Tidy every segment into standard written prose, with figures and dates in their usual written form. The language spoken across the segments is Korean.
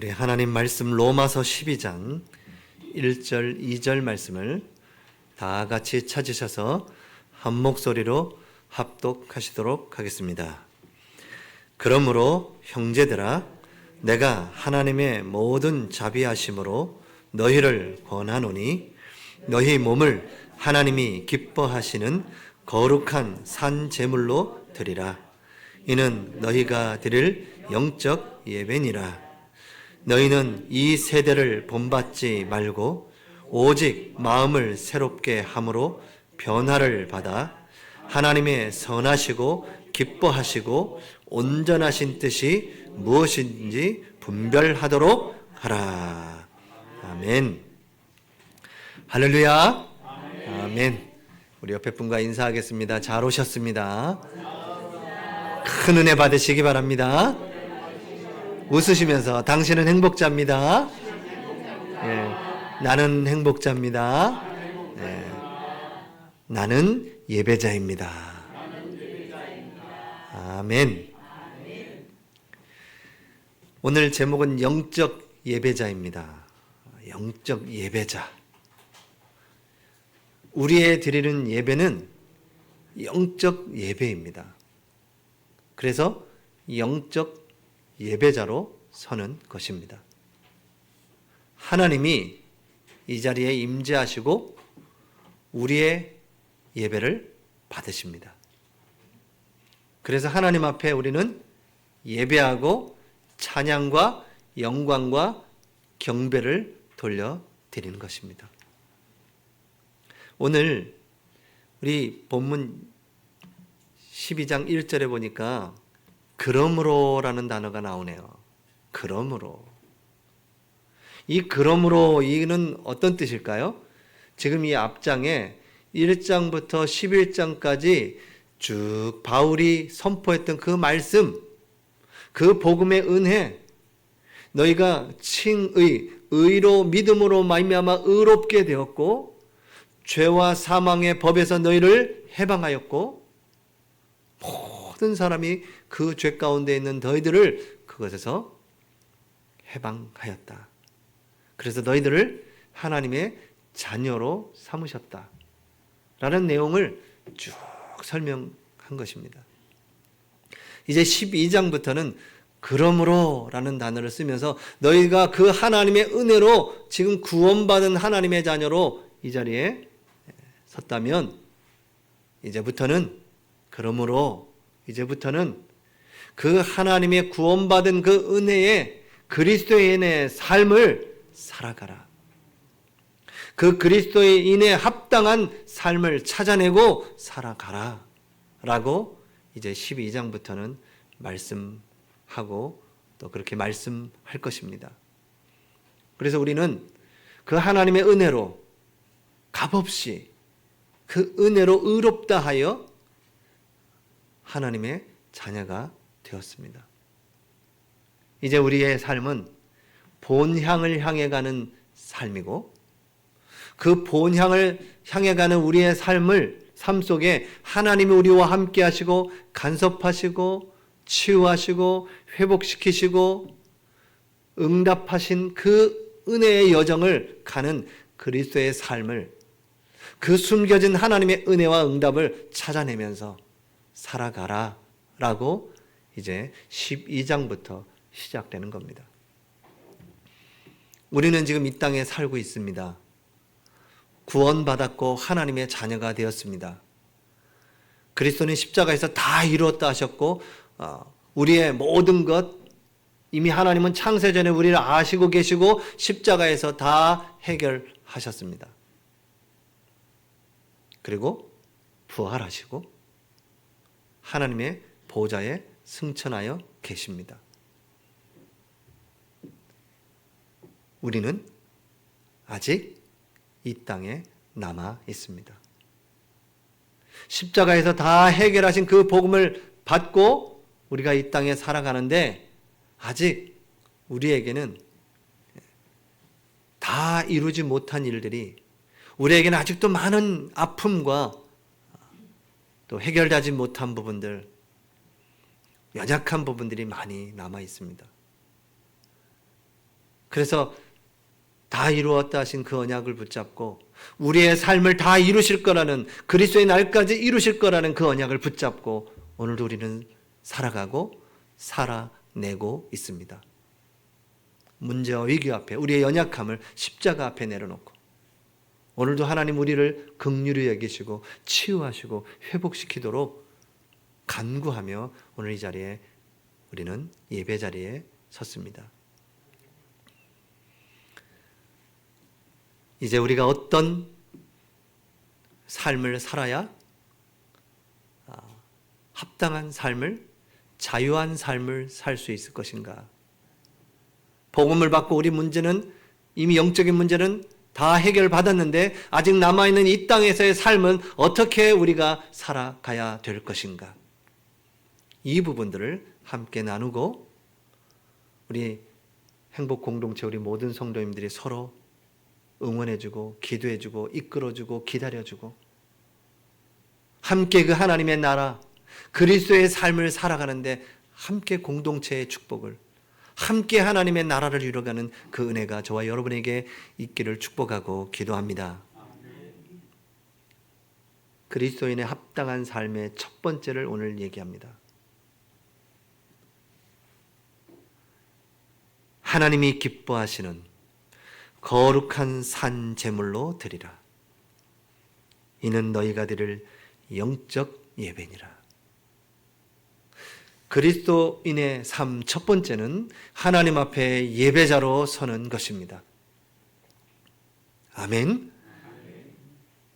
우리 하나님 말씀 로마서 12장 1절 2절 말씀을 다 같이 찾으셔서 한 목소리로 합독하시도록 하겠습니다. 그러므로 형제들아, 내가 하나님의 모든 자비하심으로 너희를 권하노니 너희 몸을 하나님이 기뻐하시는 거룩한 산 제물로 드리라. 이는 너희가 드릴 영적 예배니라. 너희는 이 세대를 본받지 말고 오직 마음을 새롭게 함으로 변화를 받아 하나님의 선하시고 기뻐하시고 온전하신 뜻이 무엇인지 분별하도록 하라. 아멘. 할렐루야. 아멘. 우리 옆에 분과 인사하겠습니다. 잘 오셨습니다. 큰 은혜 받으시기 바랍니다. 웃으시면서 당신은 행복자입니다. 나는 행복자입니다. 나는 예배자입니다. 아멘. 오늘 제목은 영적 예배자입니다. 영적 예배자. 우리의 드리는 예배는 영적 예배입니다. 그래서 영적 예배자로 서는 것입니다. 하나님이 이 자리에 임재하시고 우리의 예배를 받으십니다. 그래서 하나님 앞에 우리는 예배하고 찬양과 영광과 경배를 돌려드리는 것입니다. 오늘 우리 본문 12장 1절에 보니까 그러므로라는 단어가 나오네요. 그러므로. 이 그러므로 이는 어떤 뜻일까요? 지금 이 앞장에 1장부터 11장까지 쭉 바울이 선포했던 그 말씀, 그 복음의 은혜, 너희가 칭의, 의로 믿음으로 말미암아 의롭게 되었고 죄와 사망의 법에서 너희를 해방하였고 모든 사람이 그 죄 가운데 있는 너희들을 그것에서 해방하였다. 그래서 너희들을 하나님의 자녀로 삼으셨다. 라는 내용을 쭉 설명한 것입니다. 이제 12장부터는 그러므로 라는 단어를 쓰면서 너희가 그 하나님의 은혜로 지금 구원받은 하나님의 자녀로 이 자리에 섰다면 이제부터는 그러므로 이제부터는 그 하나님의 구원받은 그 은혜의 그리스도인의 삶을 살아가라. 그 그리스도인에 합당한 삶을 찾아내고 살아가라. 라고 이제 12장부터는 말씀하고 또 그렇게 말씀할 것입니다. 그래서 우리는 그 하나님의 은혜로 값없이 그 은혜로 의롭다 하여 하나님의 자녀가 되었습니다. 이제 우리의 삶은 본향을 향해 가는 삶이고 그 본향을 향해 가는 우리의 삶 속에 하나님이 우리와 함께 하시고 간섭하시고 치유하시고 회복시키시고 응답하신 그 은혜의 여정을 가는 그리스도의 삶을 그 숨겨진 하나님의 은혜와 응답을 찾아내면서 살아가라 라고 이제 12장부터 시작되는 겁니다. 우리는 지금 이 땅에 살고 있습니다. 구원받았고 하나님의 자녀가 되었습니다. 그리스도는 십자가에서 다 이루었다 하셨고 우리의 모든 것 이미 하나님은 창세전에 우리를 아시고 계시고 십자가에서 다 해결하셨습니다. 그리고 부활하시고 하나님의 보좌에 승천하여 계십니다. 우리는 아직 이 땅에 남아 있습니다. 십자가에서 다 해결하신 그 복음을 받고 우리가 이 땅에 살아가는데 아직 우리에게는 다 이루지 못한 일들이 우리에게는 아직도 많은 아픔과 또 해결되지 못한 부분들, 연약한 부분들이 많이 남아 있습니다. 그래서 다 이루었다 하신 그 언약을 붙잡고 우리의 삶을 다 이루실 거라는, 그리스도의 날까지 이루실 거라는 그 언약을 붙잡고 오늘도 우리는 살아가고 살아내고 있습니다. 문제와 위기 앞에 우리의 연약함을 십자가 앞에 내려놓고 오늘도 하나님 우리를 긍휼히 여기시고 치유하시고 회복시키도록 간구하며 오늘 이 자리에 우리는 예배 자리에 섰습니다. 이제 우리가 어떤 삶을 살아야 합당한 삶을, 자유한 삶을 살 수 있을 것인가? 복음을 받고 우리 문제는, 이미 영적인 문제는 다 해결받았는데 아직 남아있는 이 땅에서의 삶은 어떻게 우리가 살아가야 될 것인가? 이 부분들을 함께 나누고 우리 행복 공동체 우리 모든 성도님들이 서로 응원해주고 기도해주고 이끌어주고 기다려주고 함께 그 하나님의 나라 그리스도의 삶을 살아가는데 함께 공동체의 축복을, 함께 하나님의 나라를 이루어가는 그 은혜가 저와 여러분에게 있기를 축복하고 기도합니다. 그리스도인의 합당한 삶의 첫 번째를 오늘 얘기합니다. 하나님이 기뻐하시는 거룩한 산 제물로 드리라. 이는 너희가 드릴 영적 예배니라. 그리스도인의 삶 첫 번째는 하나님 앞에 예배자로 서는 것입니다. 아멘.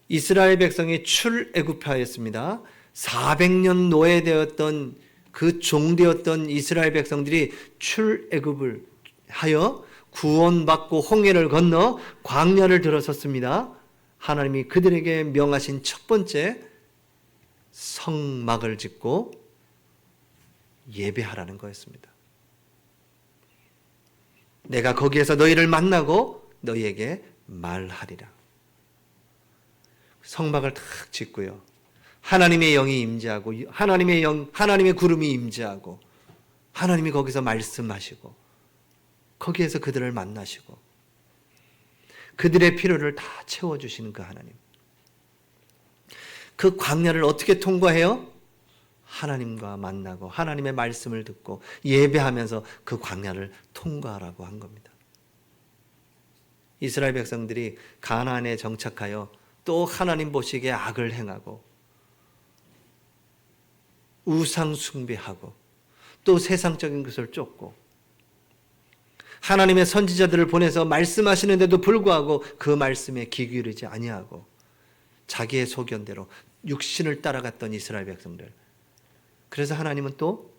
이스라엘 백성이 출애굽하였습니다. 400년 노예되었던 그 종되었던 이스라엘 백성들이 출애굽을 하여 구원받고 홍해를 건너 광야를 들어섰습니다. 하나님이 그들에게 명하신 첫 번째 성막을 짓고 예배하라는 거였습니다. 내가 거기에서 너희를 만나고 너희에게 말하리라. 성막을 탁 짓고요. 하나님의 영이 임재하고 하나님의 구름이 임재하고 하나님이 거기서 말씀하시고 거기에서 그들을 만나시고 그들의 필요를 다 채워주시는 그 하나님. 그 광야를 어떻게 통과해요? 하나님과 만나고 하나님의 말씀을 듣고 예배하면서 그 광야를 통과하라고 한 겁니다. 이스라엘 백성들이 가나안에 정착하여 또 하나님 보시기에 악을 행하고 우상 숭배하고 또 세상적인 것을 쫓고 하나님의 선지자들을 보내서 말씀하시는데도 불구하고 그 말씀에 귀 기울이지 아니하고 자기의 소견대로 육신을 따라갔던 이스라엘 백성들. 그래서 하나님은 또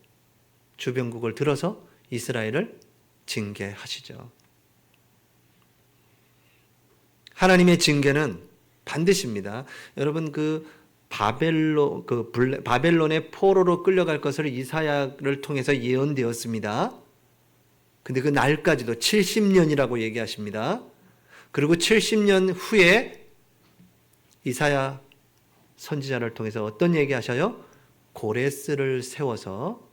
주병국을 들어서 이스라엘을 징계하시죠. 하나님의 징계는 반드시입니다. 여러분 바벨론의 포로로 끌려갈 것을 이사야를 통해서 예언되었습니다. 근데 그 날까지도 70년이라고 얘기하십니다. 그리고 70년 후에 이사야 선지자를 통해서 어떤 얘기하셔요? 고레스를 세워서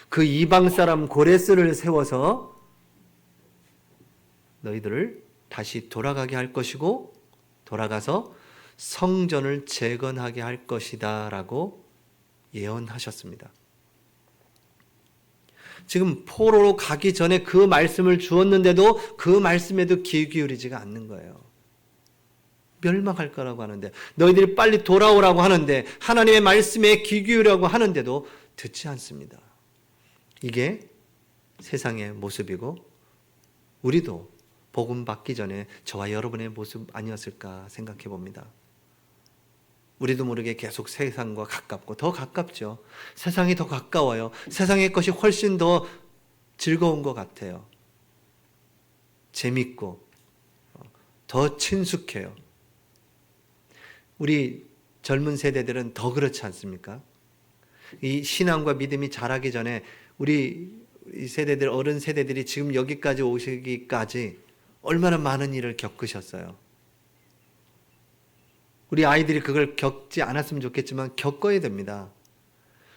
그 이방 사람 고레스를 세워서 너희들을 다시 돌아가게 할 것이고 돌아가서 성전을 재건하게 할 것이다 라고 예언하셨습니다. 지금 포로로 가기 전에 그 말씀을 주었는데도 그 말씀에도 귀 기울이지가 않는 거예요. 멸망할 거라고 하는데 너희들이 빨리 돌아오라고 하는데 하나님의 말씀에 귀 기울이라고 하는데도 듣지 않습니다. 이게 세상의 모습이고 우리도 복음 받기 전에 저와 여러분의 모습 아니었을까 생각해 봅니다. 우리도 모르게 계속 세상과 가깝고 더 가깝죠. 세상이 더 가까워요. 세상의 것이 훨씬 더 즐거운 것 같아요. 재밌고 더 친숙해요. 우리 젊은 세대들은 더 그렇지 않습니까? 이 신앙과 믿음이 자라기 전에 우리 세대들, 어른 세대들이 지금 여기까지 오시기까지 얼마나 많은 일을 겪으셨어요. 우리 아이들이 그걸 겪지 않았으면 좋겠지만 겪어야 됩니다.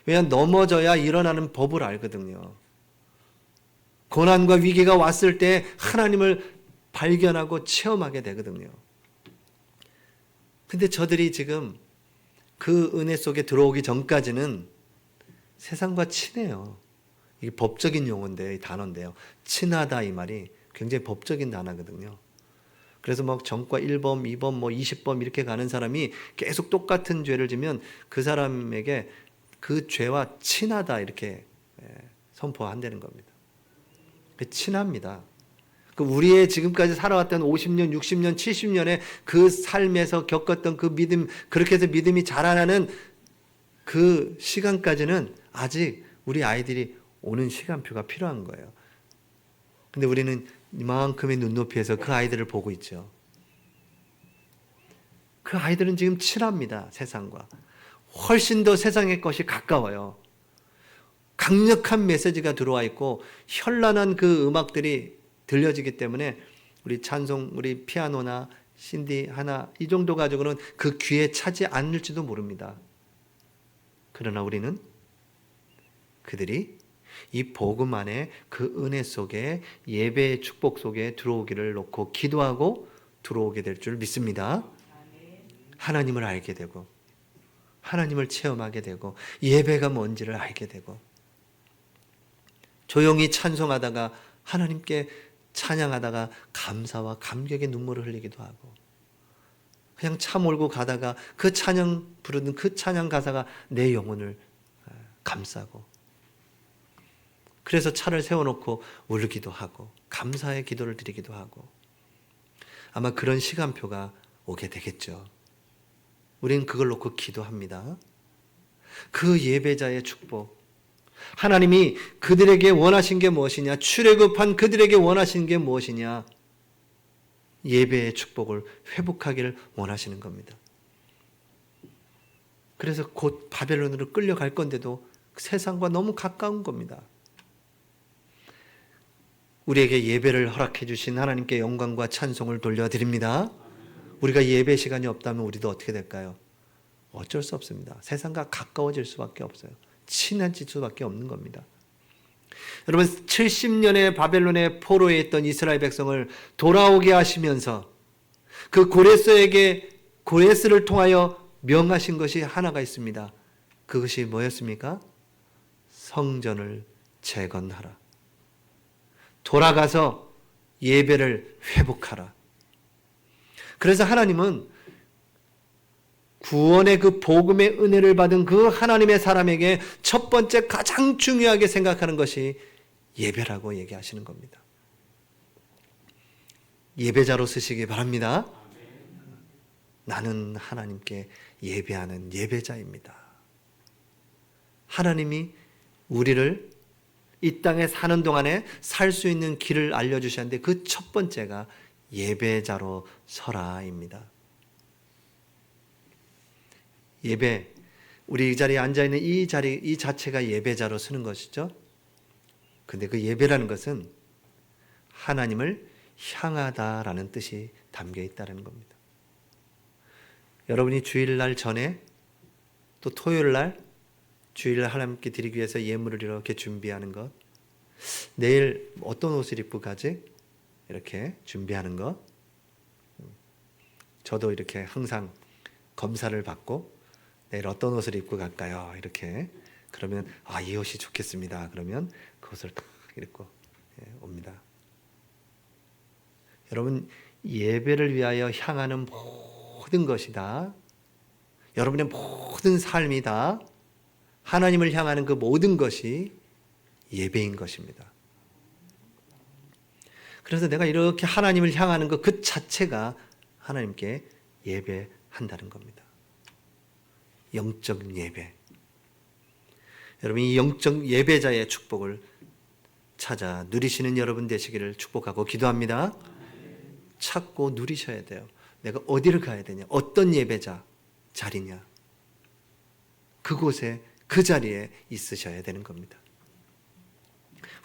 왜냐하면 넘어져야 일어나는 법을 알거든요. 고난과 위기가 왔을 때 하나님을 발견하고 체험하게 되거든요. 근데 저들이 지금 그 은혜 속에 들어오기 전까지는 세상과 친해요. 이게 법적인 용어인데요, 이 단어인데요. 친하다 이 말이 굉장히 법적인 단어거든요. 그래서 막 전과 1범, 2범, 20범 이렇게 가는 사람이 계속 똑같은 죄를 지면 그 사람에게 그 죄와 친하다 이렇게 선포한다는 겁니다. 친합니다. 우리의 지금까지 살아왔던 50년, 60년, 70년의 그 삶에서 겪었던 그 믿음, 그렇게 해서 믿음이 자라나는 그 시간까지는 아직 우리 아이들이 오는 시간표가 필요한 거예요. 근데 우리는 이만큼의 눈높이에서 그 아이들을 보고 있죠. 그 아이들은 지금 친합니다, 세상과. 훨씬 더 세상의 것이 가까워요. 강력한 메시지가 들어와 있고 현란한 그 음악들이 들려지기 때문에 우리 찬송, 우리 피아노나 신디 하나 이 정도 가지고는 그 귀에 차지 않을지도 모릅니다. 그러나 우리는 그들이 이 복음 안에 그 은혜 속에 예배의 축복 속에 들어오기를 놓고 기도하고 들어오게 될 줄 믿습니다. 하나님을 알게 되고 하나님을 체험하게 되고 예배가 뭔지를 알게 되고 조용히 찬송하다가 하나님께 찬양하다가 감사와 감격의 눈물을 흘리기도 하고 그냥 차 몰고 가다가 그 찬양 부르는 그 찬양 가사가 내 영혼을 감싸고 그래서 차를 세워놓고 울기도 하고 감사의 기도를 드리기도 하고 아마 그런 시간표가 오게 되겠죠. 우리는 그걸 놓고 기도합니다. 그 예배자의 축복, 하나님이 그들에게 원하신 게 무엇이냐, 출애굽한 그들에게 원하신 게 무엇이냐, 예배의 축복을 회복하기를 원하시는 겁니다. 그래서 곧 바벨론으로 끌려갈 건데도 세상과 너무 가까운 겁니다. 우리에게 예배를 허락해 주신 하나님께 영광과 찬송을 돌려드립니다. 우리가 예배 시간이 없다면 우리도 어떻게 될까요? 어쩔 수 없습니다. 세상과 가까워질 수밖에 없어요. 친해질 수밖에 없는 겁니다. 여러분 70년의 바벨론의 포로에 있던 이스라엘 백성을 돌아오게 하시면서 그 고레스를 통하여 명하신 것이 하나가 있습니다. 그것이 뭐였습니까? 성전을 재건하라. 돌아가서 예배를 회복하라. 그래서 하나님은 구원의 그 복음의 은혜를 받은 그 하나님의 사람에게 첫 번째 가장 중요하게 생각하는 것이 예배라고 얘기하시는 겁니다. 예배자로 쓰시기 바랍니다. 나는 하나님께 예배하는 예배자입니다. 하나님이 우리를 이 땅에 사는 동안에 살 수 있는 길을 알려주셨는데 그 첫 번째가 예배자로 서라입니다. 예배, 우리 이 자리에 앉아있는 이 자체가 예배자로 서는 것이죠. 근데 그 예배라는 것은 하나님을 향하다라는 뜻이 담겨 있다는 겁니다. 여러분이 주일날 전에 또 토요일날 주일날 하나님께 드리기 위해서 예물을 이렇게 준비하는 것, 내일 어떤 옷을 입고 가지? 이렇게 준비하는 것, 저도 이렇게 항상 검사를 받고 내일 어떤 옷을 입고 갈까요? 이렇게 그러면 이 옷이 좋겠습니다. 그러면 그 옷을 딱 입고 옵니다. 여러분 예배를 위하여 향하는 모든 것이 다 여러분의 모든 삶이 다 하나님을 향하는 그 모든 것이 예배인 것입니다. 그래서 내가 이렇게 하나님을 향하는 것 그 자체가 하나님께 예배한다는 겁니다. 영적 예배. 여러분 이 영적 예배자의 축복을 찾아 누리시는 여러분 되시기를 축복하고 기도합니다. 찾고 누리셔야 돼요. 내가 어디를 가야 되냐? 어떤 예배자 자리냐? 그곳에 그 자리에 있으셔야 되는 겁니다.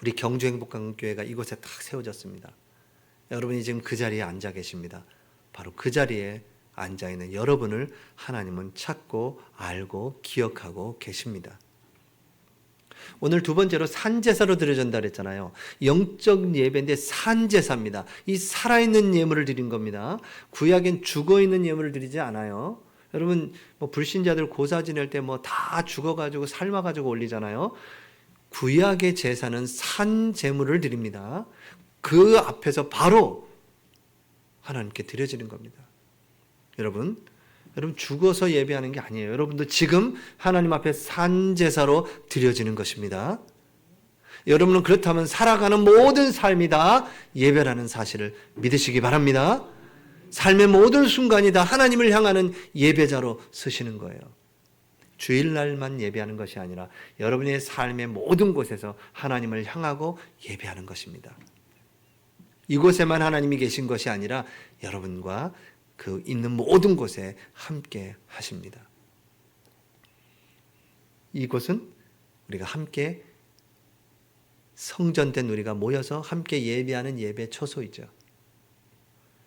우리 경주행복강교회가 이곳에 딱 세워졌습니다. 여러분이 지금 그 자리에 앉아 계십니다. 바로 그 자리에 앉아있는 여러분을 하나님은 찾고 알고 기억하고 계십니다. 오늘 두 번째로 산제사로 드려진다 그랬잖아요. 영적 예배인데 산제사입니다. 이 살아있는 예물을 드린 겁니다. 구약엔 죽어있는 예물을 드리지 않아요. 여러분 뭐 불신자들 고사 지낼 때 뭐 다 죽어가지고 삶아가지고 올리잖아요. 구약의 제사는 산 제물을 드립니다. 그 앞에서 바로 하나님께 드려지는 겁니다. 여러분 죽어서 예배하는 게 아니에요. 여러분도 지금 하나님 앞에 산 제사로 드려지는 것입니다. 여러분은 그렇다면 살아가는 모든 삶이 다 예배라는 사실을 믿으시기 바랍니다. 삶의 모든 순간이 다 하나님을 향하는 예배자로 서시는 거예요. 주일날만 예배하는 것이 아니라 여러분의 삶의 모든 곳에서 하나님을 향하고 예배하는 것입니다. 이곳에만 하나님이 계신 것이 아니라 여러분과 그 있는 모든 곳에 함께 하십니다. 이곳은 우리가 함께 성전된 우리가 모여서 함께 예배하는 예배 초소이죠.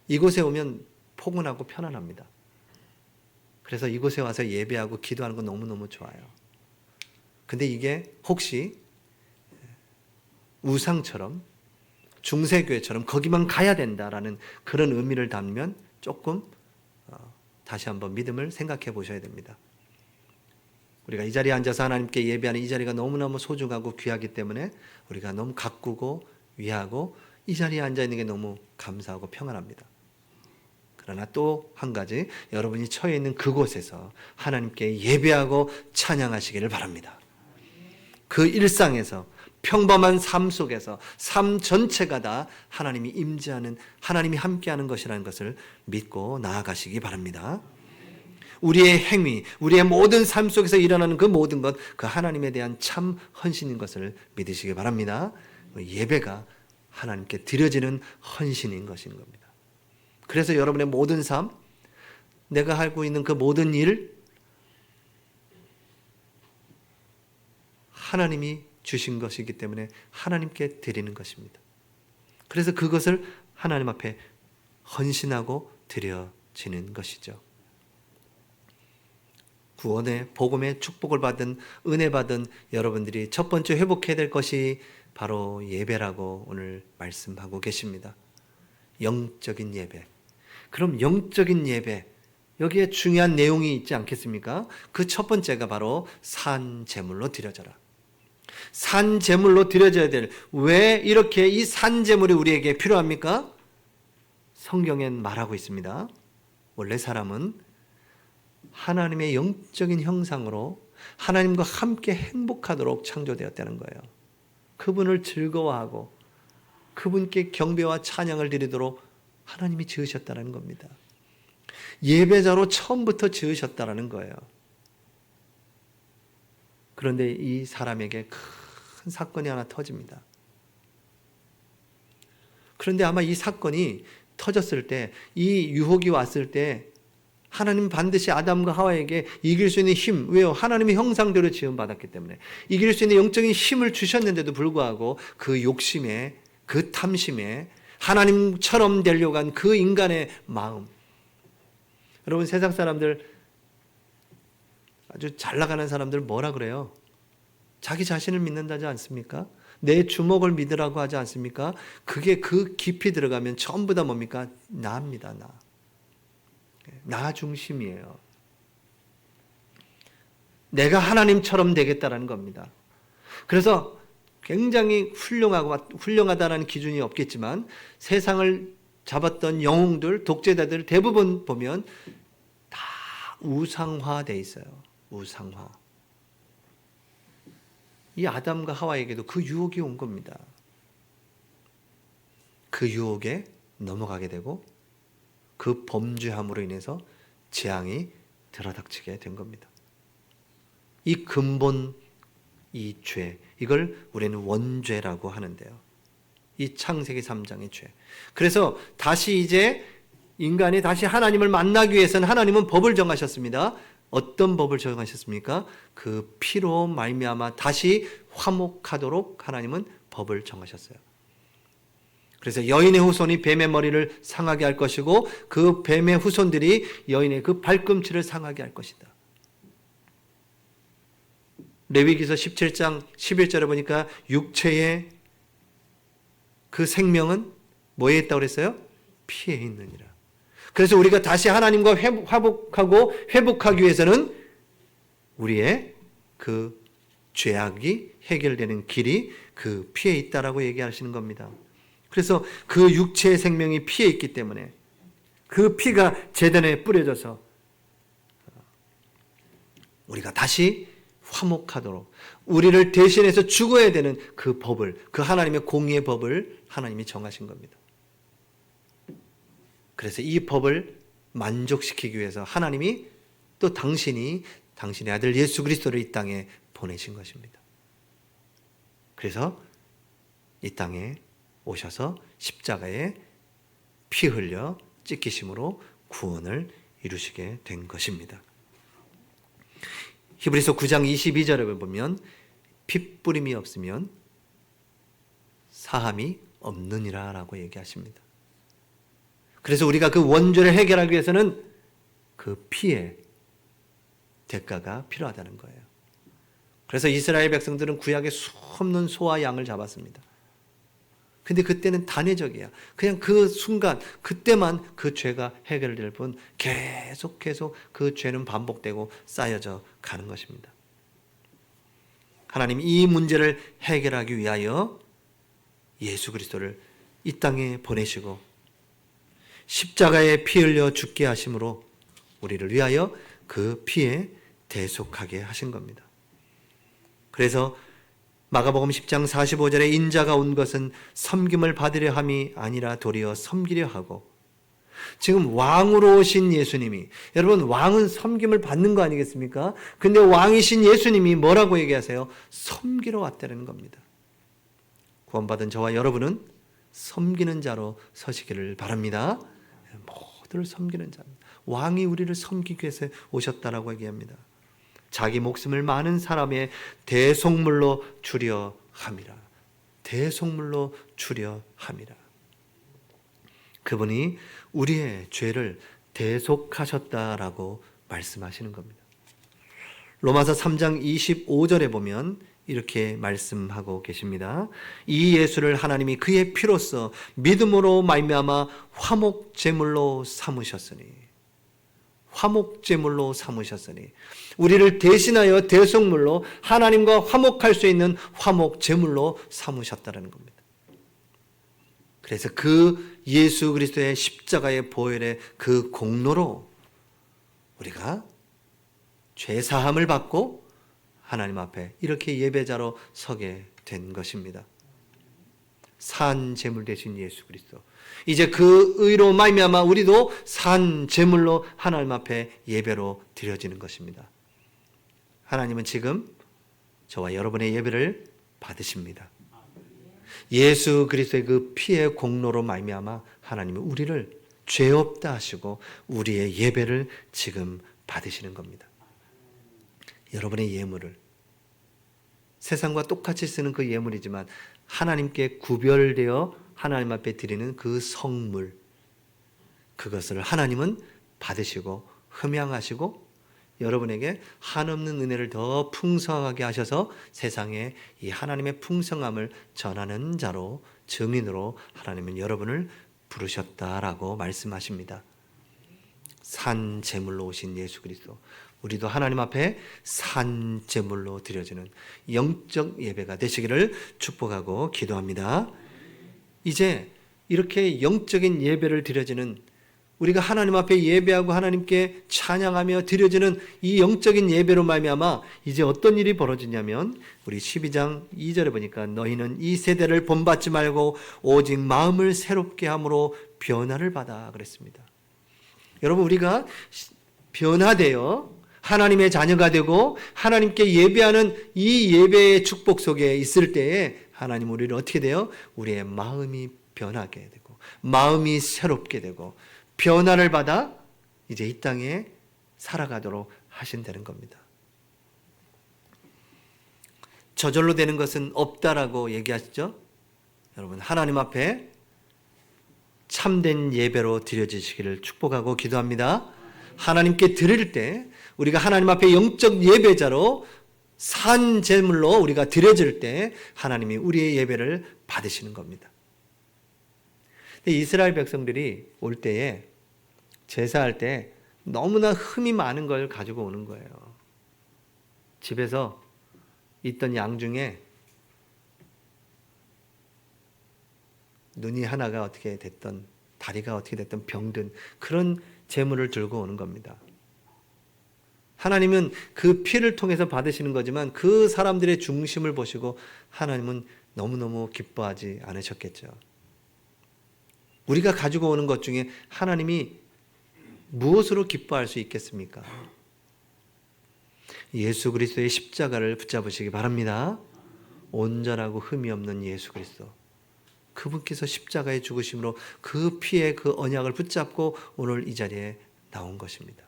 이곳에 오면 포근하고 편안합니다. 그래서 이곳에 와서 예배하고 기도하는 건 너무너무 좋아요. 근데 이게 혹시 우상처럼 중세교회처럼 거기만 가야 된다라는 그런 의미를 담으면 조금 다시 한번 믿음을 생각해 보셔야 됩니다. 우리가 이 자리에 앉아서 하나님께 예배하는 이 자리가 너무너무 소중하고 귀하기 때문에 우리가 너무 가꾸고 위하고 이 자리에 앉아있는 게 너무 감사하고 평안합니다. 그러나 또 한 가지, 여러분이 처해 있는 그곳에서 하나님께 예배하고 찬양하시기를 바랍니다. 그 일상에서 평범한 삶 속에서 삶 전체가 다 하나님이 임재하는, 하나님이 함께하는 것이라는 것을 믿고 나아가시기 바랍니다. 우리의 행위, 우리의 모든 삶 속에서 일어나는 그 모든 것, 그 하나님에 대한 참 헌신인 것을 믿으시기 바랍니다. 예배가 하나님께 드려지는 헌신인 것인 겁니다. 그래서 여러분의 모든 삶, 내가 하고 있는 그 모든 일, 하나님이 주신 것이기 때문에 하나님께 드리는 것입니다. 그래서 그것을 하나님 앞에 헌신하고 드려지는 것이죠. 구원의 복음의 축복을 받은, 은혜 받은 여러분들이 첫 번째 회복해야 될 것이 바로 예배라고 오늘 말씀하고 계십니다. 영적인 예배. 그럼 영적인 예배, 여기에 중요한 내용이 있지 않겠습니까? 그 첫 번째가 바로 산 제물로 드려져라. 산 제물로 드려져야 될, 왜 이렇게 이 산 제물이 우리에게 필요합니까? 성경엔 말하고 있습니다. 원래 사람은 하나님의 영적인 형상으로 하나님과 함께 행복하도록 창조되었다는 거예요. 그분을 즐거워하고 그분께 경배와 찬양을 드리도록 하나님이 지으셨다는 겁니다. 예배자로 처음부터 지으셨다는 거예요. 그런데 이 사람에게 큰 사건이 하나 터집니다. 그런데 아마 이 사건이 터졌을 때, 이 유혹이 왔을 때 하나님 반드시 아담과 하와에게 이길 수 있는 힘, 왜요? 하나님의 형상대로 지음받았기 때문에 이길 수 있는 영적인 힘을 주셨는데도 불구하고 그 욕심에, 그 탐심에, 하나님처럼 되려고 한 그 인간의 마음. 여러분, 세상 사람들, 아주 잘 나가는 사람들 뭐라 그래요? 자기 자신을 믿는다지 않습니까? 내 주먹을 믿으라고 하지 않습니까? 그게 그 깊이 들어가면 전부 다 뭡니까? 나입니다, 나. 나 중심이에요. 내가 하나님처럼 되겠다라는 겁니다. 그래서 굉장히 훌륭하다는 기준이 없겠지만 세상을 잡았던 영웅들, 독재자들 대부분 보면 다 우상화되어 있어요. 우상화. 이 아담과 하와에게도 그 유혹이 온 겁니다. 그 유혹에 넘어가게 되고 그 범죄함으로 인해서 재앙이 들어닥치게 된 겁니다. 이 근본, 이 죄, 이걸 우리는 원죄라고 하는데요. 이 창세기 3장의 죄. 그래서 다시 이제 인간이 다시 하나님을 만나기 위해서는 하나님은 법을 정하셨습니다. 어떤 법을 정하셨습니까? 그 피로 말미암아 다시 화목하도록 하나님은 법을 정하셨어요. 그래서 여인의 후손이 뱀의 머리를 상하게 할 것이고 그 뱀의 후손들이 여인의 그 발꿈치를 상하게 할 것이다. 레위기서 17장 11절에 보니까 육체의 그 생명은 뭐에 있다고 그랬어요? 피에 있느니라. 그래서 우리가 다시 하나님과 회복하기 위해서는 우리의 그 죄악이 해결되는 길이 그 피에 있다라고 얘기하시는 겁니다. 그래서 그 육체의 생명이 피에 있기 때문에 그 피가 제단에 뿌려져서 우리가 다시 화목하도록 우리를 대신해서 죽어야 되는 그 법을, 그 하나님의 공의의 법을 하나님이 정하신 겁니다. 그래서 이 법을 만족시키기 위해서 하나님이 또 당신의 아들 예수 그리스도를 이 땅에 보내신 것입니다. 그래서 이 땅에 오셔서 십자가에 피 흘려 찢기심으로 구원을 이루시게 된 것입니다. 히브리서 9장 22절에 보면 핏뿌림이 없으면 사함이 없느니라 라고 얘기하십니다. 그래서 우리가 그 원죄를 해결하기 위해서는 그 피의 대가가 필요하다는 거예요. 그래서 이스라엘 백성들은 구약에 수없는 소와 양을 잡았습니다. 근데 그때는 단회적이야. 그냥 그 순간 그때만 그 죄가 해결될 뿐 계속 그 죄는 반복되고 쌓여져 가는 것입니다. 하나님 이 문제를 해결하기 위하여 예수 그리스도를 이 땅에 보내시고 십자가에 피 흘려 죽게 하심으로 우리를 위하여 그 피에 대속하게 하신 겁니다. 그래서 마가복음 10장 45절에 인자가 온 것은 섬김을 받으려 함이 아니라 도리어 섬기려 하고, 지금 왕으로 오신 예수님이, 여러분 왕은 섬김을 받는 거 아니겠습니까? 근데 왕이신 예수님이 뭐라고 얘기하세요? 섬기러 왔다는 겁니다. 구원받은 저와 여러분은 섬기는 자로 서시기를 바랍니다. 모두를 섬기는 자입니다. 왕이 우리를 섬기기 위해서 오셨다라고 얘기합니다. 자기 목숨을 많은 사람의 대속물로 주려 함이라. 대속물로 주려 함이라. 그분이 우리의 죄를 대속하셨다라고 말씀하시는 겁니다. 로마서 3장 25절에 보면 이렇게 말씀하고 계십니다. 이 예수를 하나님이 그의 피로써 믿음으로 말미암아 화목제물로 삼으셨으니, 화목제물로 삼으셨으니, 우리를 대신하여 대속물로 하나님과 화목할 수 있는 화목제물로 삼으셨다는 겁니다. 그래서 그 예수 그리스도의 십자가의 보혈의 그 공로로 우리가 죄사함을 받고 하나님 앞에 이렇게 예배자로 서게 된 것입니다. 산 제물 되신 예수 그리스도, 이제 그 의로 말미암아 우리도 산 제물로 하나님 앞에 예배로 드려지는 것입니다. 하나님은 지금 저와 여러분의 예배를 받으십니다. 예수 그리스도의 그 피의 공로로 말미암아 하나님은 우리를 죄 없다 하시고 우리의 예배를 지금 받으시는 겁니다. 여러분의 예물을, 세상과 똑같이 쓰는 그 예물이지만 하나님께 구별되어 하나님 앞에 드리는 그 성물, 그것을 하나님은 받으시고 흠양하시고 여러분에게 한없는 은혜를 더 풍성하게 하셔서 세상에 이 하나님의 풍성함을 전하는 자로, 증인으로 하나님은 여러분을 부르셨다라고 말씀하십니다. 산 제물로 오신 예수 그리스도, 우리도 하나님 앞에 산 제물로 드려지는 영적 예배가 되시기를 축복하고 기도합니다. 이제 이렇게 영적인 예배를 드려지는, 우리가 하나님 앞에 예배하고 하나님께 찬양하며 드려지는 이 영적인 예배로 말미암아 이제 어떤 일이 벌어지냐면, 우리 12장 2절에 보니까 너희는 이 세대를 본받지 말고 오직 마음을 새롭게 함으로 변화를 받아 그랬습니다. 여러분, 우리가 변화되어 하나님의 자녀가 되고 하나님께 예배하는 이 예배의 축복 속에 있을 때에 하나님 우리를 어떻게 돼요? 우리의 마음이 변하게 되고 마음이 새롭게 되고 변화를 받아 이제 이 땅에 살아가도록 하신다는 겁니다. 저절로 되는 것은 없다라고 얘기하시죠? 여러분, 하나님 앞에 참된 예배로 드려지시기를 축복하고 기도합니다. 하나님께 드릴 때 우리가 하나님 앞에 영적 예배자로 산 제물로 우리가 드려질 때 하나님이 우리의 예배를 받으시는 겁니다. 이스라엘 백성들이 올 때에 제사할 때 너무나 흠이 많은 걸 가지고 오는 거예요. 집에서 있던 양 중에 눈이 하나가 어떻게 됐던, 다리가 어떻게 됐던 병든 그런 제물을 들고 오는 겁니다. 하나님은 그 피를 통해서 받으시는 거지만 그 사람들의 중심을 보시고 하나님은 너무너무 기뻐하지 않으셨겠죠. 우리가 가지고 오는 것 중에 하나님이 무엇으로 기뻐할 수 있겠습니까? 예수 그리스도의 십자가를 붙잡으시기 바랍니다. 온전하고 흠이 없는 예수 그리스도. 그분께서 십자가의 죽으심으로 그 피의 그 언약을 붙잡고 오늘 이 자리에 나온 것입니다.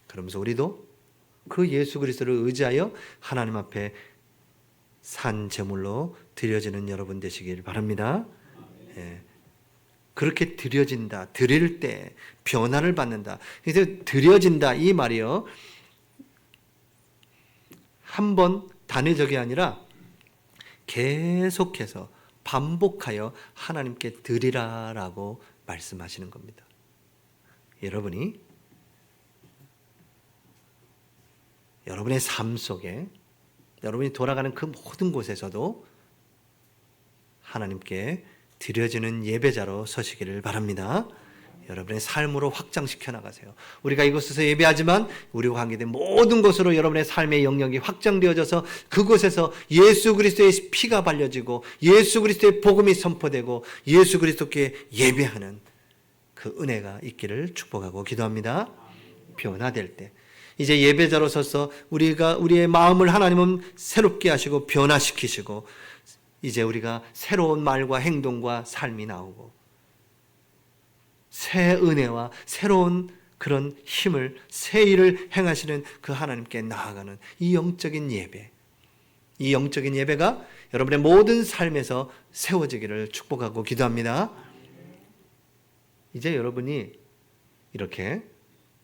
그러면서 우리도 그 예수 그리스도를 의지하여 하나님 앞에 산 제물로 드려지는 여러분 되시길 바랍니다. 예. 그렇게 드려진다, 드릴 때 변화를 받는다. 그래서 드려진다 이 말이요, 한 번 단회적이 아니라 계속해서 반복하여 하나님께 드리라라고 말씀하시는 겁니다. 여러분이 여러분의 삶 속에, 여러분이 돌아가는 그 모든 곳에서도 하나님께 드려지는 예배자로 서시기를 바랍니다. 여러분의 삶으로 확장시켜 나가세요. 우리가 이곳에서 예배하지만 우리와 관계된 모든 곳으로 여러분의 삶의 영역이 확장되어져서 그곳에서 예수 그리스도의 피가 발려지고 예수 그리스도의 복음이 선포되고 예수 그리스도께 예배하는 그 은혜가 있기를 축복하고 기도합니다. 변화될 때 이제 예배자로 서서 우리의 마음을 하나님은 새롭게 하시고 변화시키시고 이제 우리가 새로운 말과 행동과 삶이 나오고 새 은혜와 새로운 그런 힘을, 새 일을 행하시는 그 하나님께 나아가는 이 영적인 예배, 이 영적인 예배가 여러분의 모든 삶에서 세워지기를 축복하고 기도합니다. 이제 여러분이 이렇게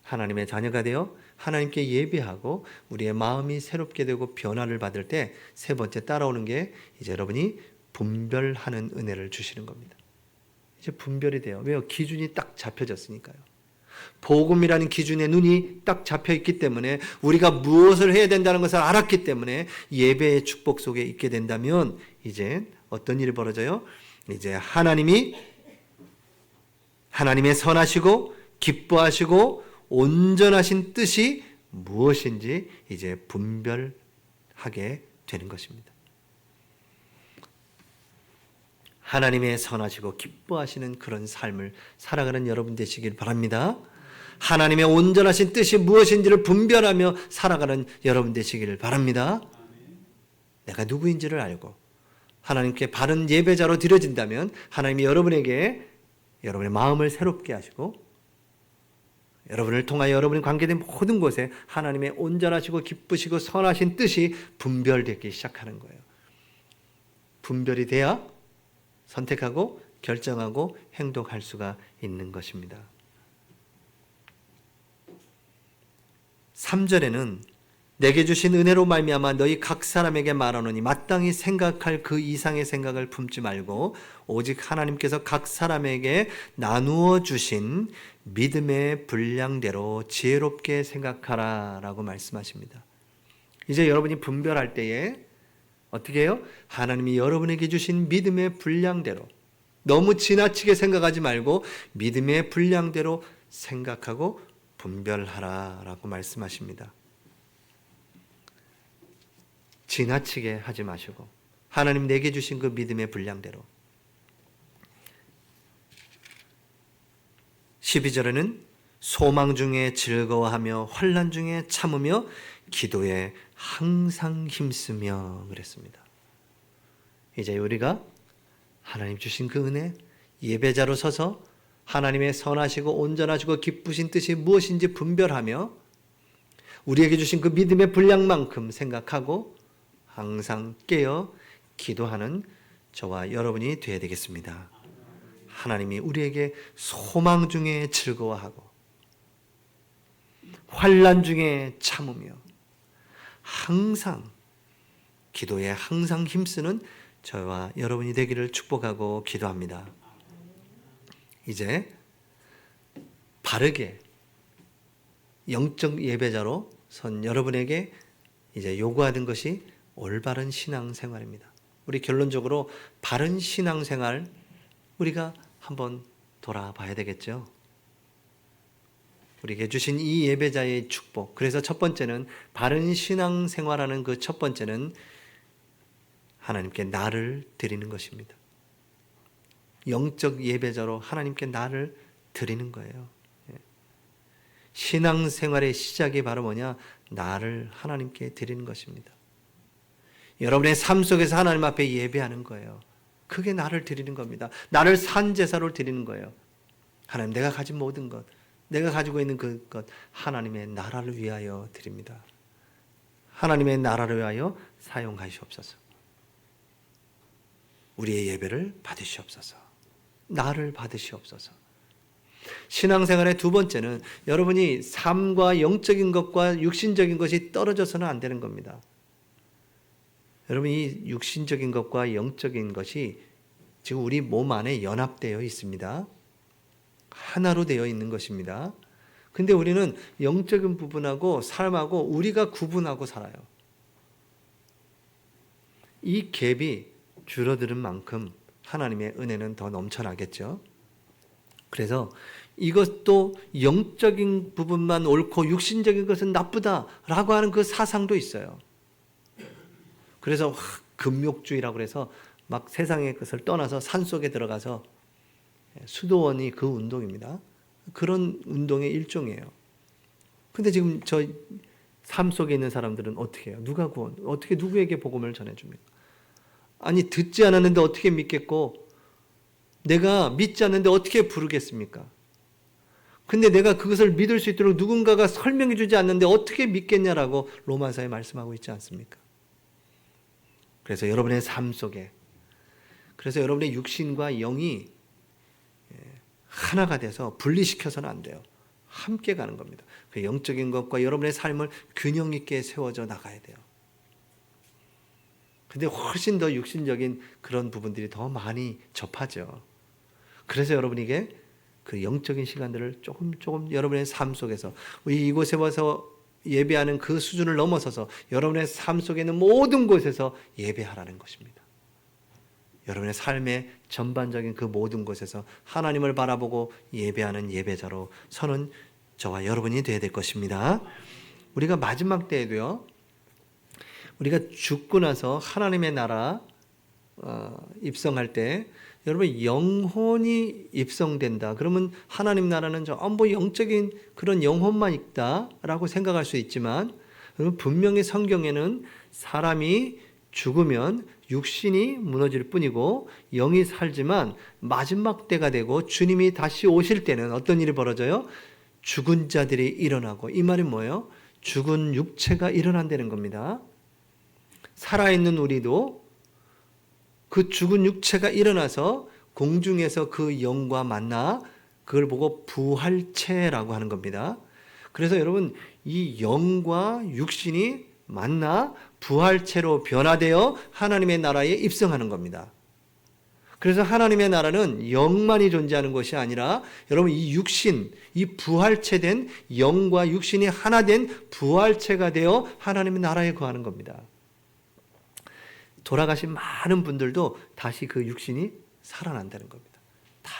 하나님의 자녀가 되어 하나님께 예배하고 우리의 마음이 새롭게 되고 변화를 받을 때 세 번째 따라오는 게 이제 여러분이 분별하는 은혜를 주시는 겁니다. 이제 분별이 돼요. 왜요? 기준이 딱 잡혀졌으니까요. 복음이라는 기준에 눈이 딱 잡혀 있기 때문에 우리가 무엇을 해야 된다는 것을 알았기 때문에 예배의 축복 속에 있게 된다면 이제 어떤 일이 벌어져요? 이제 하나님의 선하시고 기뻐하시고 온전하신 뜻이 무엇인지 이제 분별하게 되는 것입니다. 하나님의 선하시고 기뻐하시는 그런 삶을 살아가는 여러분 되시길 바랍니다. 하나님의 온전하신 뜻이 무엇인지를 분별하며 살아가는 여러분 되시기를 바랍니다. 내가 누구인지를 알고 하나님께 바른 예배자로 드려진다면 하나님이 여러분에게 여러분의 마음을 새롭게 하시고 여러분을 통하여 여러분이 관계된 모든 곳에 하나님의 온전하시고 기쁘시고 선하신 뜻이 분별되기 시작하는 거예요. 분별이 돼야 선택하고 결정하고 행동할 수가 있는 것입니다. 3절에는 내게 주신 은혜로 말미암아 너희 각 사람에게 말하노니 마땅히 생각할 그 이상의 생각을 품지 말고 오직 하나님께서 각 사람에게 나누어 주신 믿음의 분량대로 지혜롭게 생각하라 라고 말씀하십니다. 이제 여러분이 분별할 때에 어떻게 해요? 하나님이 여러분에게 주신 믿음의 분량대로 너무 지나치게 생각하지 말고 믿음의 분량대로 생각하고 분별하라 라고 말씀하십니다. 지나치게 하지 마시고 하나님 내게 주신 그 믿음의 분량대로. 12절에는 소망 중에 즐거워하며 환난 중에 참으며 기도에 항상 힘쓰며 그랬습니다. 이제 우리가 하나님 주신 그 은혜 예배자로 서서 하나님의 선하시고 온전하시고 기쁘신 뜻이 무엇인지 분별하며 우리에게 주신 그 믿음의 분량만큼 생각하고 항상 깨어 기도하는 저와 여러분이 되어야 되겠습니다. 하나님이 우리에게 소망 중에 즐거워하고 환난 중에 참으며 항상 기도에 항상 힘쓰는 저와 여러분이 되기를 축복하고 기도합니다. 이제 바르게 영적 예배자로 선 여러분에게 이제 요구하는 것이 올바른 신앙생활입니다. 우리 결론적으로 바른 신앙생활 우리가 한번 돌아봐야 되겠죠. 우리에게 주신 이 예배자의 축복. 그래서 첫 번째는 바른 신앙생활하는 그 첫 번째는 하나님께 나를 드리는 것입니다. 영적 예배자로 하나님께 나를 드리는 거예요. 신앙생활의 시작이 바로 뭐냐? 나를 하나님께 드리는 것입니다. 여러분의 삶 속에서 하나님 앞에 예배하는 거예요. 그게 나를 드리는 겁니다. 나를 산제사로 드리는 거예요. 하나님, 내가 가진 모든 것, 내가 가지고 있는 그것 하나님의 나라를 위하여 드립니다. 하나님의 나라를 위하여 사용하시옵소서. 우리의 예배를 받으시옵소서. 나를 받으시옵소서. 신앙생활의 두 번째는 여러분이 삶과 영적인 것과 육신적인 것이 떨어져서는 안 되는 겁니다. 여러분, 이 육신적인 것과 영적인 것이 지금 우리 몸 안에 연합되어 있습니다. 하나로 되어 있는 것입니다. 근데 우리는 영적인 부분하고 삶하고 우리가 구분하고 살아요. 이 갭이 줄어드는 만큼 하나님의 은혜는 더 넘쳐나겠죠. 그래서 이것도 영적인 부분만 옳고 육신적인 것은 나쁘다라고 하는 그 사상도 있어요. 그래서 금욕주의라고 해서 막 세상의 것을 떠나서 산속에 들어가서 수도원이 그 운동입니다. 그런 운동의 일종이에요. 근데 지금 저 삶 속에 있는 사람들은 어떻게 해요? 누가 구원? 어떻게 누구에게 복음을 전해줍니까? 아니, 듣지 않았는데 어떻게 믿겠고, 내가 믿지 않는데 어떻게 부르겠습니까? 근데 내가 그것을 믿을 수 있도록 누군가가 설명해 주지 않는데 어떻게 믿겠냐라고 로마서에 말씀하고 있지 않습니까? 그래서 여러분의 삶 속에, 그래서 여러분의 육신과 영이 하나가 돼서 분리시켜서는 안 돼요. 함께 가는 겁니다. 그 영적인 것과 여러분의 삶을 균형 있게 세워져 나가야 돼요. 근데 훨씬 더 육신적인 그런 부분들이 더 많이 접하죠. 그래서 여러분에게 그 영적인 시간들을 조금 여러분의 삶 속에서 이곳에 와서 예배하는 그 수준을 넘어서서 여러분의 삶 속에 있는 모든 곳에서 예배하라는 것입니다. 여러분의 삶의 전반적인 그 모든 곳에서 하나님을 바라보고 예배하는 예배자로 서는 저와 여러분이 되어야 될 것입니다. 우리가 마지막 때에도요, 우리가 죽고 나서 하나님의 나라 입성할 때 여러분 영혼이 입성된다. 그러면 하나님 나라는 전부 영적인 그런 영혼만 있다라고 생각할 수 있지만 분명히 성경에는 사람이 죽으면 육신이 무너질 뿐이고 영이 살지만 마지막 때가 되고 주님이 다시 오실 때는 어떤 일이 벌어져요? 죽은 자들이 일어나고, 이 말이 뭐예요? 죽은 육체가 일어난다는 겁니다. 살아있는 우리도 그 죽은 육체가 일어나서 공중에서 그 영과 만나 그걸 보고 부활체라고 하는 겁니다. 그래서 여러분 이 영과 육신이 만나 부활체로 변화되어 하나님의 나라에 입성하는 겁니다. 그래서 하나님의 나라는 영만이 존재하는 것이 아니라 여러분 이 육신, 이 부활체된 영과 육신이 하나 된 부활체가 되어 하나님의 나라에 거하는 겁니다. 돌아가신 많은 분들도 다시 그 육신이 살아난다는 겁니다. 다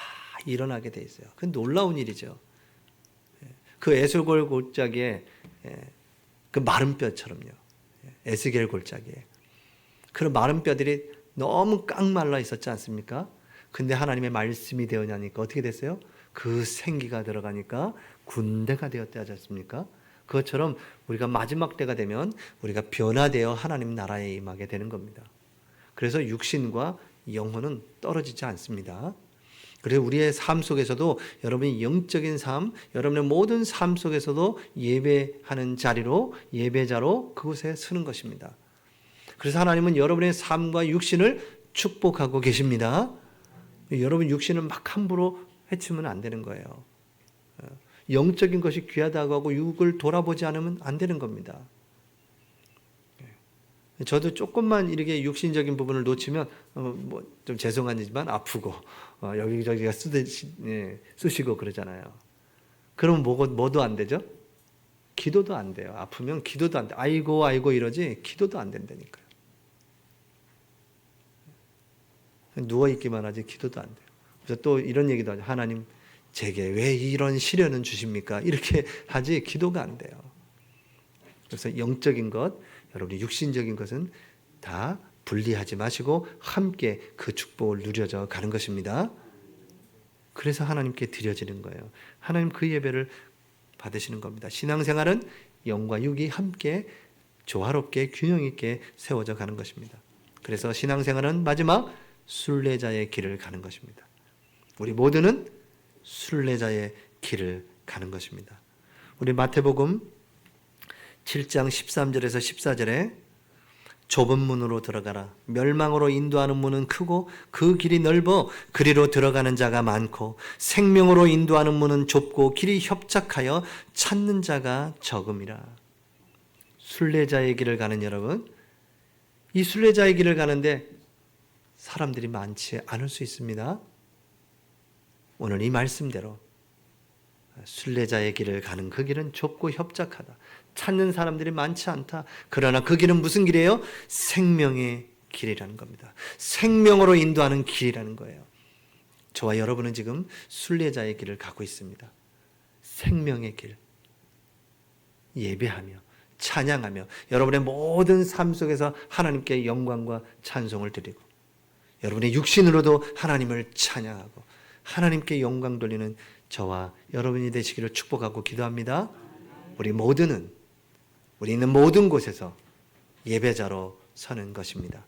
일어나게 돼 있어요. 그건 놀라운 일이죠. 그 에스겔 골짜기에 그 마른 뼈처럼요. 에스겔 골짜기에 그런 마른 뼈들이 너무 깡말라 있었지 않습니까? 근데 하나님의 말씀이 되었냐니까 어떻게 됐어요? 그 생기가 들어가니까 군대가 되었지 않습니까? 그것처럼 우리가 마지막 때가 되면 우리가 변화되어 하나님 나라에 임하게 되는 겁니다. 그래서 육신과 영혼은 떨어지지 않습니다. 그래서 우리의 삶 속에서도 여러분의 영적인 삶, 여러분의 모든 삶 속에서도 예배하는 자리로, 예배자로 그곳에 서는 것입니다. 그래서 하나님은 여러분의 삶과 육신을 축복하고 계십니다. 여러분 육신을 막 함부로 해치면 안 되는 거예요. 영적인 것이 귀하다고 하고 육을 돌아보지 않으면 안 되는 겁니다. 저도 조금만 이렇게 육신적인 부분을 놓치면 뭐 좀 죄송하지만 아프고 여기저기가 쑤시고 그러잖아요. 그럼 뭐도 안 되죠? 기도도 안 돼요. 아프면 기도도 안 돼. 아이고 이러지 기도도 안 된다니까요. 누워 있기만 하지 기도도 안 돼요. 그래서 또 이런 얘기도 하죠. 하나님 제게 왜 이런 시련은 주십니까? 이렇게 하지 기도가 안 돼요. 그래서 영적인 것, 여러분이 육신적인 것은 다 분리하지 마시고 함께 그 축복을 누려져 가는 것입니다. 그래서 하나님께 드려지는 거예요. 하나님 그 예배를 받으시는 겁니다. 신앙생활은 영과 육이 함께 조화롭게 균형 있게 세워져 가는 것입니다. 그래서 신앙생활은 마지막 순례자의 길을 가는 것입니다. 우리 모두는 순례자의 길을 가는 것입니다. 우리 마태복음 7장 13절에서 14절에 좁은 문으로 들어가라. 멸망으로 인도하는 문은 크고 그 길이 넓어 그리로 들어가는 자가 많고 생명으로 인도하는 문은 좁고 길이 협착하여 찾는 자가 적음이라. 순례자의 길을 가는 여러분, 이 순례자의 길을 가는데 사람들이 많지 않을 수 있습니다. 오늘 이 말씀대로 순례자의 길을 가는 그 길은 좁고 협착하다. 찾는 사람들이 많지 않다. 그러나 그 길은 무슨 길이에요? 생명의 길이라는 겁니다. 생명으로 인도하는 길이라는 거예요. 저와 여러분은 지금 순례자의 길을 가고 있습니다. 생명의 길. 예배하며 찬양하며 여러분의 모든 삶 속에서 하나님께 영광과 찬송을 드리고 여러분의 육신으로도 하나님을 찬양하고 하나님께 영광 돌리는 저와 여러분이 되시기를 축복하고 기도합니다. 우리 있는 모든 곳에서 예배자로 서는 것입니다.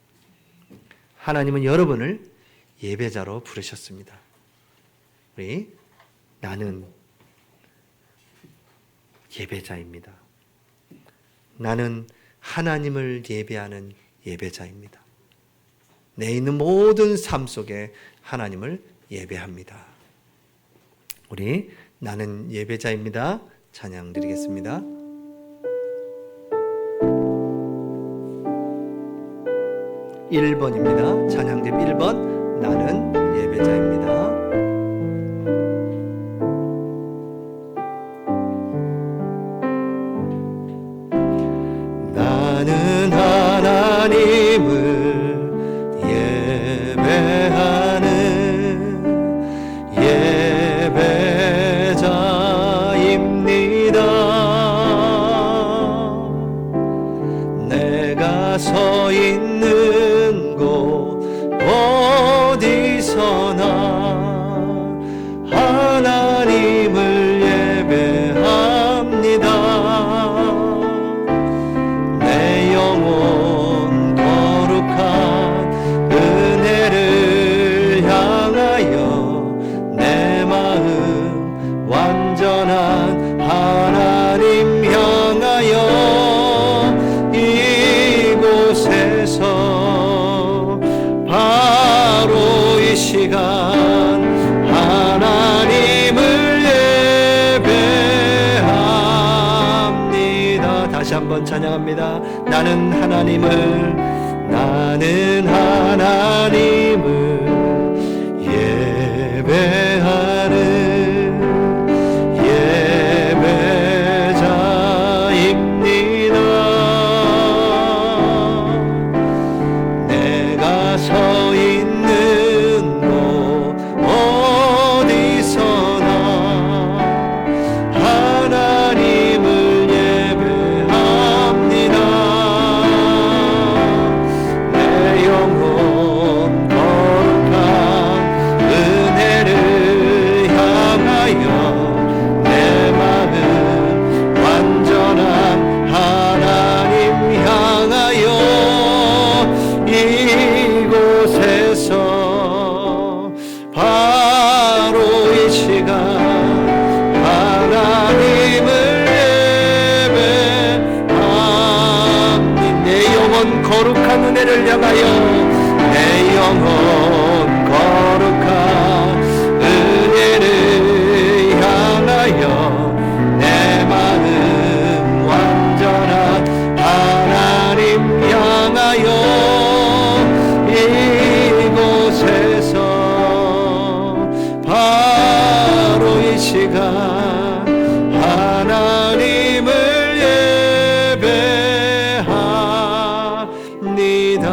하나님은 여러분을 예배자로 부르셨습니다. 나는 예배자입니다. 나는 하나님을 예배하는 예배자입니다. 내 있는 모든 삶 속에 하나님을 예배합니다. 우리 나는 예배자입니다. 찬양 드리겠습니다. 1번입니다. 찬양집 1번 나는 예배자입니다. 나는 하나님을 예배하는 예배자입니다. 내가 서 있는 곳 어디서나 하나님을 예배합니다. 내 영혼 거룩한 은혜를 향하여 내 마음 완전한 하나님 향하여 이곳에서 바로 이 시간 하나님을 예배합니다. 다시 한번 찬양합니다. 나는 하나님을 예배하는 예배자입니다. 내가 서 있는 곳 어디서나 하나님을 예배합니다. 내 영혼 거룩한 은혜를 향하여 내 마음 완전한 하나님 향하여 이곳에서 바로 이 시간 하나님을 예배합니다. 내 영혼 거룩한 은혜를 향하여 내 영혼 거룩한 은혜를 향하여 내 마음 완전한 하나님 향하여 시간 하나님을 예배합니다.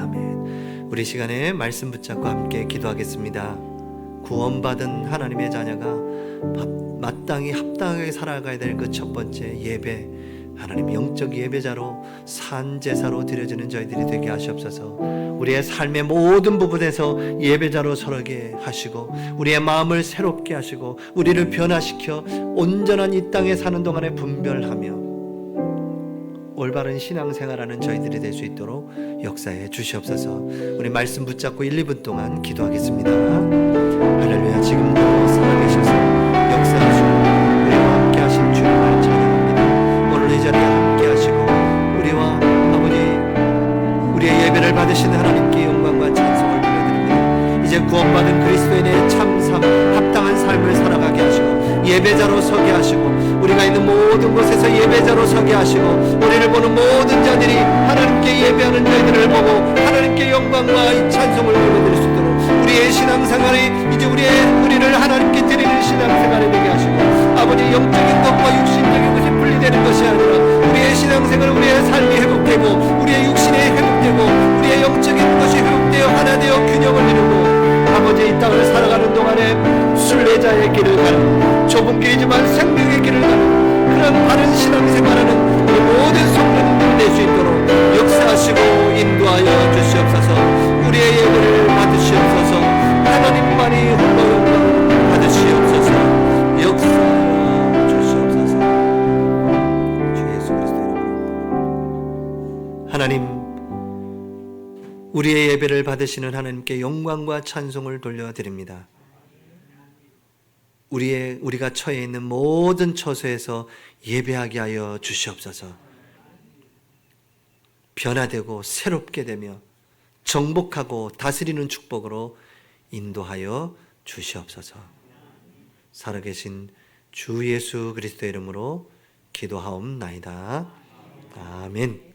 아멘. 우리 시간에 말씀 붙잡고 함께 기도하겠습니다. 구원받은 하나님의 자녀가 마땅히 합당하게 살아가야 될 그 첫 번째 예배, 하나님 영적 예배자로 산 제사로 드려지는 저희들이 되게 하시옵소서. 우리의 삶의 모든 부분에서 예배자로 서게 하시고 우리의 마음을 새롭게 하시고 우리를 변화시켜 온전한 이 땅에 사는 동안에 분별하며 올바른 신앙생활하는 저희들이 될 수 있도록 역사해 주시옵소서. 우리 말씀 붙잡고 1, 2분 동안 기도하겠습니다. 할렐루야. 지금도 살아계셔서 역사하시고 우리와 함께 하신 주님을 찬양합니다. 오늘 이 자리에 함께 하시고 우리와 아버지 우리의 예배를 받으시는 하나님께 영광과 찬송을 돌려드립니다. 이제 구원받은 그리스도인의 참삼 합당한 삶을 살아가게 하시고 예배자로 서게 하시고 우리가 있는 모든 곳에서 예배자로 서게 하시고 우리를 보는 모든 자들이 하나님께 예배하는 저희들을 보고 하나님께 영광과 이 찬송을 돌려드릴 수 있도록 우리의 신앙생활이 이제 우리를 하나님께 드리는 신앙생활이 되게 하시고 아버지 영적인 것과 육신적인 것이 분리되는 것이 아니라 우리의 신앙생활 우리의 삶이 회복되고 우리의 육신이 회복되고 우리의 영적인 것이 회복되어 하나 되어 균형을 이루고 아버지 이 땅을 살아가는 동안에 순례자의 길을 가는 좁은 길이지만 생명의 길을 가는 그런 바른 신앙생활하는 우리 모든 성도님들이 될 수 있도록 역사하시고 인도하여 주시옵소서. 우리의 예배를 받으시옵소서. 하나님만이 홀로 영광을 받으시옵소서. 역사하여 주시옵소서. 주 예수 그리스도의 이름으로 하나님 우리의 예배를 받으시는 하나님께 영광과 찬송을 돌려드립니다. 우리가 처해 있는 모든 처소에서 예배하게 하여 주시옵소서. 변화되고 새롭게 되며 정복하고 다스리는 축복으로 인도하여 주시옵소서. 살아계신 주 예수 그리스도의 이름으로 기도하옵나이다. 아멘.